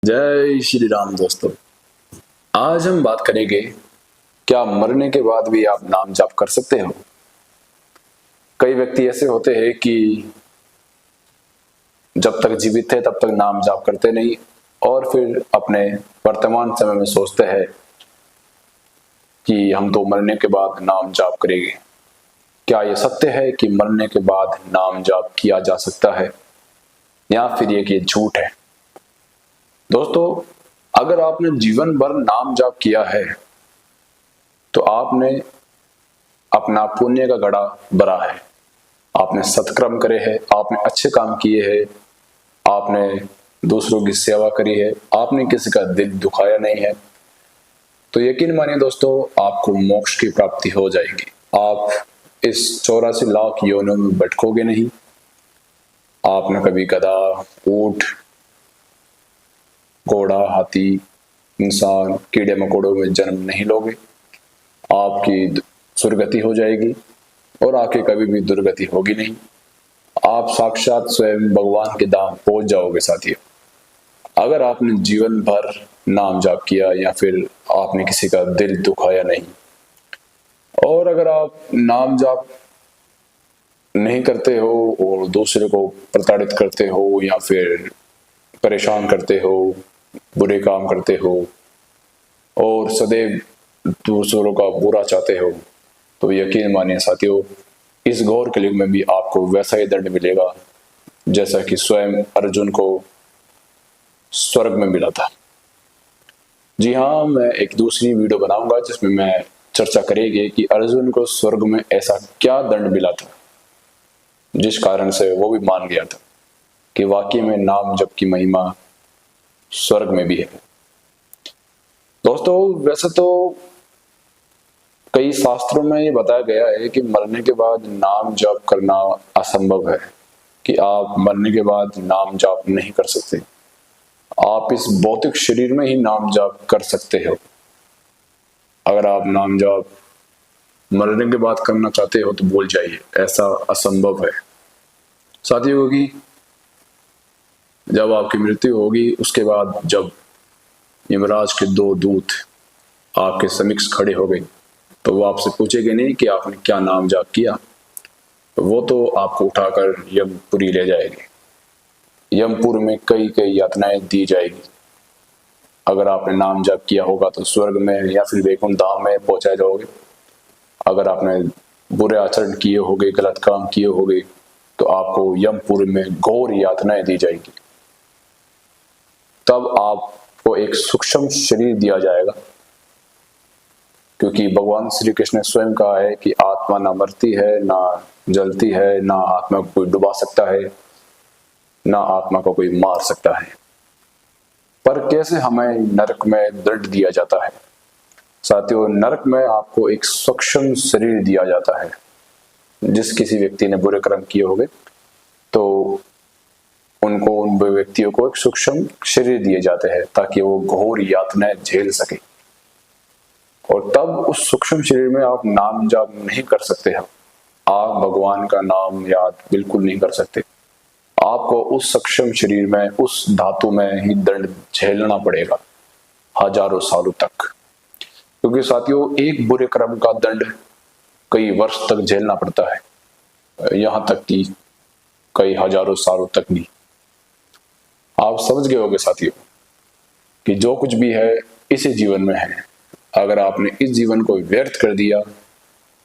जय श्री राम दोस्तों। आज हम बात करेंगे, क्या मरने के बाद भी आप नाम जाप कर सकते हो। कई व्यक्ति ऐसे होते हैं कि जब तक जीवित थे तब तक नाम जाप करते नहीं और फिर अपने वर्तमान समय में सोचते हैं कि हम तो मरने के बाद नाम जाप करेंगे। क्या यह सत्य है कि मरने के बाद नाम जाप किया जा सकता है या फिर ये झूठ है। दोस्तों, अगर आपने जीवन भर नाम जाप किया है तो आपने अपना पुण्य का घड़ा भरा है। आपने सत्कर्म करे हैं, आपने अच्छे काम किए हैं, आपने दूसरों की सेवा करी है, आपने किसी का दिल दुखाया नहीं है, तो यकीन मानिए दोस्तों, आपको मोक्ष की प्राप्ति हो जाएगी। आप इस 84 लाख योनियों में भटकोगे नहीं। आपने कभी गधा, ऊंट, घोड़ा, हाथी, इंसान, कीड़े मकोड़ों में जन्म नहीं लोगे। आपकी सुरगति हो जाएगी और आके कभी भी दुर्गति होगी नहीं। आप साक्षात स्वयं भगवान के धाम पहुंच जाओगे साथियों। अगर आपने जीवन भर नाम जाप किया या फिर आपने किसी का दिल दुखाया नहीं, और अगर आप नाम जाप नहीं करते हो और दूसरे को प्रताड़ित करते हो या फिर परेशान करते हो, बुरे काम करते हो और सदैव दूसरों का बुरा चाहते हो, तो यकीन मानिए साथियों, इस घोर कलयुग में भी आपको वैसा ही दंड मिलेगा जैसा कि स्वयं अर्जुन को स्वर्ग में मिला था। जी हाँ, मैं एक दूसरी वीडियो बनाऊंगा जिसमें मैं चर्चा करेंगे कि अर्जुन को स्वर्ग में ऐसा क्या दंड मिला था जिस कारण से वो भी मान गया था कि वाकई में नाम जप की महिमा स्वर्ग में भी है। दोस्तों, वैसे तो कई शास्त्रों में ये बताया गया है कि मरने के बाद नाम जाप करना असंभव है, कि आप मरने के बाद नाम जाप नहीं कर सकते। आप इस भौतिक शरीर में ही नाम जाप कर सकते हो। अगर आप नाम जाप मरने के बाद करना चाहते हो तो बोल जाइए, ऐसा असंभव है साथियों। की जब आपकी मृत्यु होगी, उसके बाद जब यमराज के 2 दूत आपके समीक्ष खड़े हो गए तो वो आपसे पूछेंगे नहीं कि आपने क्या नाम जाप किया, तो वो तो आपको उठाकर यमपुरी ले जाएंगे। यमपुर में कई कई यातनाएं दी जाएगी। अगर आपने नाम जाप किया होगा तो स्वर्ग में या फिर वैकुंठ धाम में पहुंचाए जाओगे। अगर आपने बुरे आचरण किए होंगे, गलत काम किए होंगे, तो आपको यमपुर में घोर यातनाएं दी जाएगी। तब आपको एक सूक्ष्म शरीर दिया जाएगा, क्योंकि भगवान श्री कृष्ण ने स्वयं कहा है कि आत्मा ना मरती है, ना जलती है, ना आत्मा को कोई डुबा सकता है, ना आत्मा को कोई मार सकता है। पर कैसे हमें नरक में दंड दिया जाता है साथियों? नरक में आपको एक सूक्ष्म शरीर दिया जाता है। जिस किसी व्यक्ति ने बुरे कर्म किए होंगे तो उनको, उन व्यक्तियों को एक सूक्ष्म शरीर दिए जाते हैं ताकि वो घोर यातनाएं झेल सके। और तब उस सूक्ष्म शरीर में आप नाम जाप नहीं कर सकते हो। आप भगवान का नाम याद बिल्कुल नहीं कर सकते। आपको उस सूक्ष्म शरीर में, उस धातु में ही दंड झेलना पड़ेगा हजारों सालों तक। क्योंकि साथियों, एक बुरे कर्म का दंड कई वर्ष तक झेलना पड़ता है, यहां तक कि कई हजारों सालों तक भी। आप समझ गए होंगे साथियों कि जो कुछ भी है इसी जीवन में है। अगर आपने इस जीवन को व्यर्थ कर दिया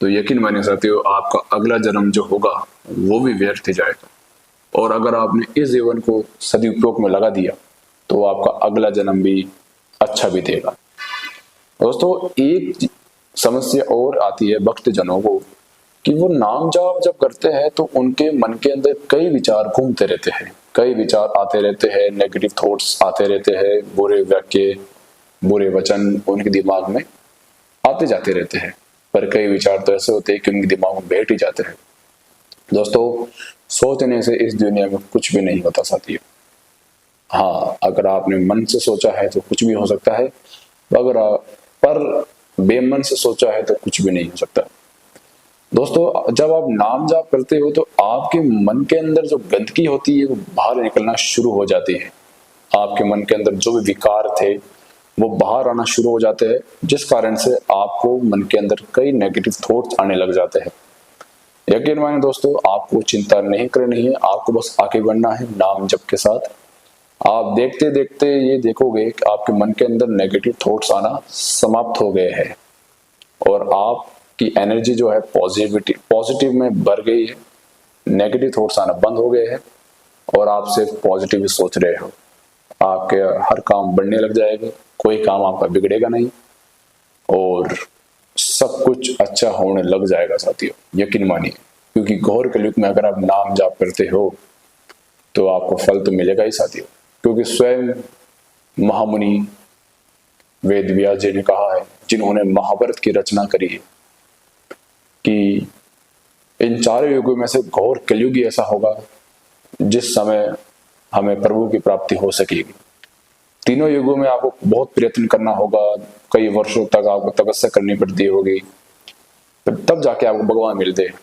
तो यकीन मानिए साथियों, आपका अगला जन्म जो होगा वो भी व्यर्थ ही जाएगा। और अगर आपने इस जीवन को सदुपयोग में लगा दिया तो आपका अगला जन्म भी अच्छा भी देगा। दोस्तों, एक समस्या और आती है भक्त जनों को कि वो नाम जाप जब करते हैं तो उनके मन के अंदर कई विचार घूमते रहते हैं, कई विचार आते रहते हैं, नेगेटिव थॉट्स आते रहते हैं, बुरे वाक्य, बुरे वचन उनके दिमाग में आते जाते रहते हैं। पर कई विचार तो ऐसे होते हैं कि उनके दिमाग में बैठ ही जाते हैं। दोस्तों, सोचने से इस दुनिया में कुछ भी नहीं होता साथियों। हाँ, अगर आपने मन से सोचा है तो कुछ भी हो सकता है, पर बेमन से सोचा है तो कुछ भी नहीं हो सकता। दोस्तों, जब आप नाम जाप करते हो तो आपके मन के अंदर जो गंदगी होती है वो बाहर निकलना शुरू हो जाती है। आपके मन के अंदर जो भी विकार थे वो बाहर आना शुरू हो जाते हैं, जिस कारण से आपको मन के अंदर कई नेगेटिव थॉट्स आने लग जाते हैं। यकीन मानिए दोस्तों, आपको चिंता नहीं करनी है, आपको बस आगे बढ़ना है नाम जप के साथ। आप देखते देखते ये देखोगे कि आपके मन के अंदर नेगेटिव थॉट्स आना समाप्त हो गए हैं और आपकी एनर्जी जो है पॉजिटिव में भर गई है। नेगेटिव थॉट्स आना बंद हो गए हैं और आप सिर्फ पॉजिटिव ही सोच रहे हो। आपके हर काम बढ़ने लग जाएगा, कोई काम आपका बिगड़ेगा नहीं और सब कुछ अच्छा होने लग जाएगा साथियों, यकीन मानिए। क्योंकि घोर कलयुग में अगर आप नाम जाप करते हो तो आपको फल तो मिलेगा ही साथियों। क्योंकि स्वयं महामुनि वेद व्यास जी ने कहा है, जिन्होंने महाभारत की रचना करी है, कि इन चारों युगों में से घोर कलयुग ही ऐसा होगा जिस समय हमें प्रभु की प्राप्ति हो सकेगी। तीनों युगों में आपको बहुत प्रयत्न करना होगा, कई वर्षों तक आपको तपस्या करनी पड़ती होगी, तब जाके आपको भगवान मिलते हैं।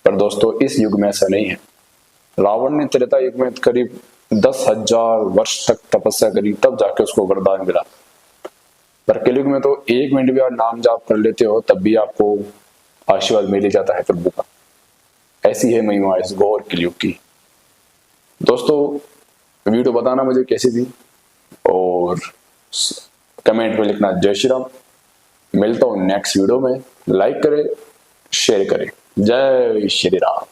पर दोस्तों इस युग में ऐसा नहीं है। रावण ने त्रेता युग में करीब 10,000 वर्ष तक तपस्या करी, तब जाके उसको वरदान मिला। पर कलयुग में तो 1 मिनट भी आप नाम जाप कर लेते हो तब भी आपको आशीर्वाद मिल ही जाता है प्रभु का। ऐसी है महिमा इस घोर कलयुग की। दोस्तों वीडियो बताना मुझे कैसी थी और कमेंट में लिखना जय श्री राम। मिलता हूं नेक्स्ट वीडियो में। लाइक करें, शेयर करें। जय श्री राम।